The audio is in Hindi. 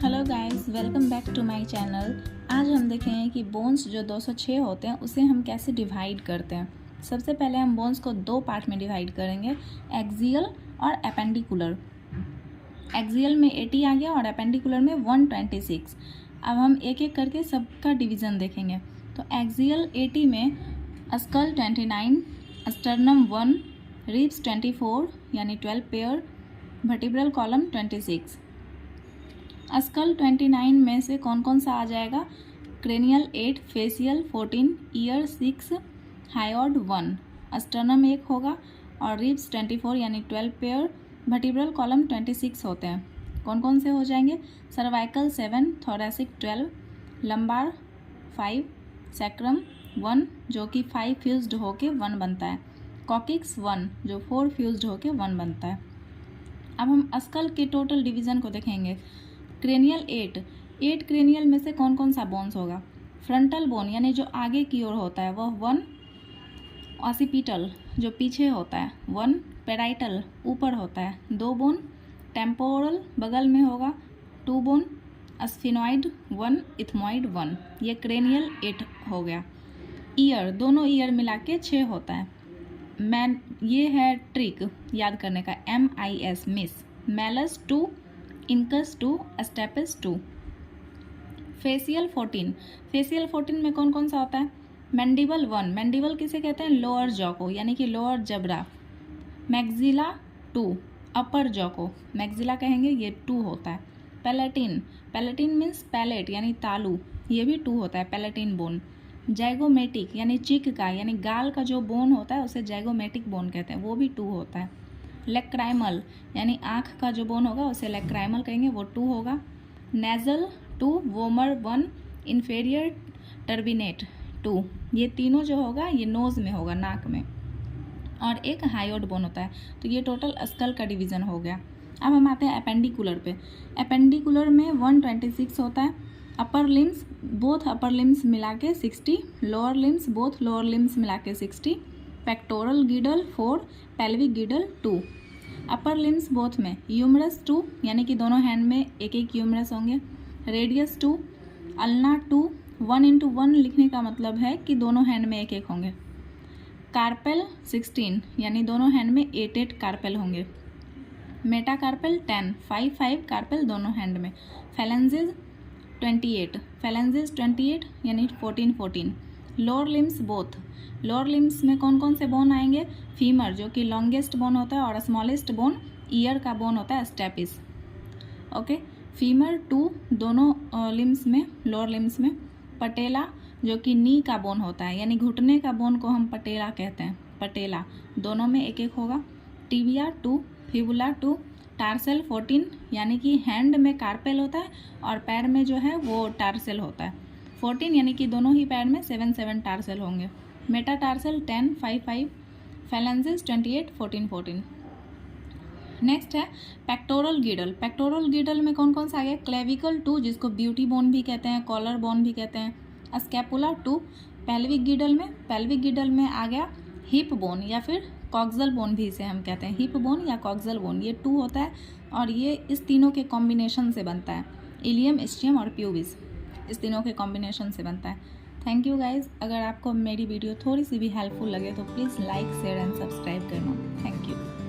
Hello guys, welcome back to my channel. आज हम देखेंगे कि बोन्स जो 206 होते हैं उसे हम कैसे डिवाइड करते हैं। सबसे पहले हम बोन्स को दो पार्ट में डिवाइड करेंगे, एक्सियल और एपेंडिकुलर। एक्सियल में 80 आ गया और एपेंडिकुलर में 126। अब हम एक एक करके सबका डिवीज़न देखेंगे। तो एक्सियल 80 में स्कल 29, स्टर्नम 1, रिब्स 24 यानी 12 पेयर, वर्टिब्रल कॉलम 26। स्कल 29 में से कौन कौन सा आ जाएगा? Cranial 8, facial 14, year 6, hyoid 1, sternum 1 होगा और रिब्स 24 यानी 12 पेयर, वर्टिब्रल कॉलम 26 होते हैं। कौन कौन से हो जाएंगे? सर्वाइकल 7, थोरेसिक 12, लंबार 5, सैक्रम 1 जो कि 5 फ्यूज्ड होके 1 बनता है, कॉकिक्स 1 जो 4 फ्यूज्ड होके 1 बनता है। अब हम स्कल के टोटल डिवीज़न को देखेंगे। क्रेनियल 8 क्रेनियल में से कौन कौन सा बोन्स होगा? फ्रंटल बोन यानी जो आगे की ओर होता है वह 1, ऑसिपिटल जो पीछे होता है 1, पेराइटल ऊपर होता है 2 बोन, टेम्पोरल बगल में होगा 2 बोन, स्फिनॉइड 1, इथमॉइड 1। ये क्रेनियल 8 हो गया। ईयर दोनों ईयर मिला के 6 होता है। ये है ट्रिक याद करने का, MIS मिस, मेलस 2, इनकस 2, स्टेपस 2। फेसियल 14 में कौन कौन सा होता है? मैंडिबल 1, मैंडिबल किसे कहते हैं? लोअर जॉ को यानी कि लोअर जबड़ा। मैक्सिला 2, अपर जॉ को मैक्सिला कहेंगे, ये 2 होता है। पैलेटिन मीन्स पैलेट यानी तालू, ये भी 2 होता है, पैलेटिन बोन। जैगोमेटिक यानी चिक का यानी गाल का जो बोन होता है उसे जैगोमेटिक बोन कहते हैं, वो भी 2 होता है। लेक्राइमल यानी आँख का जो बोन होगा उसे लेक्राइमल कहेंगे, वो 2 होगा। Nasal 2, vomer 1, inferior turbinate 2। ये तीनों जो होगा ये नोज़ में होगा, नाक में। और एक हायोड बोन होता है। तो ये टोटल स्कल का डिवीज़न हो गया। अब हम आते हैं एपेंडिकुलर पे। एपेंडिकुलर में 126 होता है। Upper limbs both upper limbs मिला के 60, lower limbs both lower limbs मिला के 60, pectoral girdle 4, pelvic girdle 2। Upper limbs both में यूमरस 2 यानी कि दोनों हैंड में एक एक यूमरस होंगे, रेडियस 2, अल्ना 2। 1x1 लिखने का मतलब है कि दोनों हैंड में एक एक होंगे। कार्पेल 16 यानी दोनों हैंड में 8 कार्पेल होंगे। मेटाकार्पेल 10, 5 कार्पेल दोनों हैंड में। फैलेंजेस 28 यानी 14। Lower limbs both, lower limbs में कौन कौन से बोन आएंगे? फीमर जो कि लॉन्गेस्ट बोन होता है और स्मॉलेस्ट बोन ईयर का बोन होता है, स्टेपिस। ओके, फीमर 2 दोनों लिम्स में, लोअर लिम्स में। पटेला जो कि नी का बोन होता है यानी घुटने का बोन को हम पटेला कहते हैं, पटेला दोनों में एक एक होगा। टिबिया 2, फिबुला 2, टार्सेल 14 यानी कि हैंड में कार्पेल होता है और पैर में जो है वो टार्सेल होता है। 14 यानी कि दोनों ही पैर में 7 टार्सेल होंगे। मेटाटार्सेल 10, 5, फैलेंजेस 28, 14। नेक्स्ट है पेक्टोरल गिडल। पेक्टोरल गिडल में कौन कौन सा आ गया? क्लेविकल 2 जिसको ब्यूटी बोन भी कहते हैं, कॉलर बोन भी कहते हैं। स्कैपुला 2। पेल्विक गिडल में आ गया हिप बोन या फिर कॉक्सल बोन भी इसे हम कहते हैं, हिप बोन या कॉक्सल बोन, ये 2 होता है और ये इस तीनों के कॉम्बिनेशन से बनता है। इलियम, इस्चियम और प्यूबिस, इस तीनों के कॉम्बिनेशन से बनता है। Thank you guys. अगर आपको मेरी वीडियो थोड़ी सी भी हेल्पफुल लगे तो please like, share and subscribe करना। Thank you.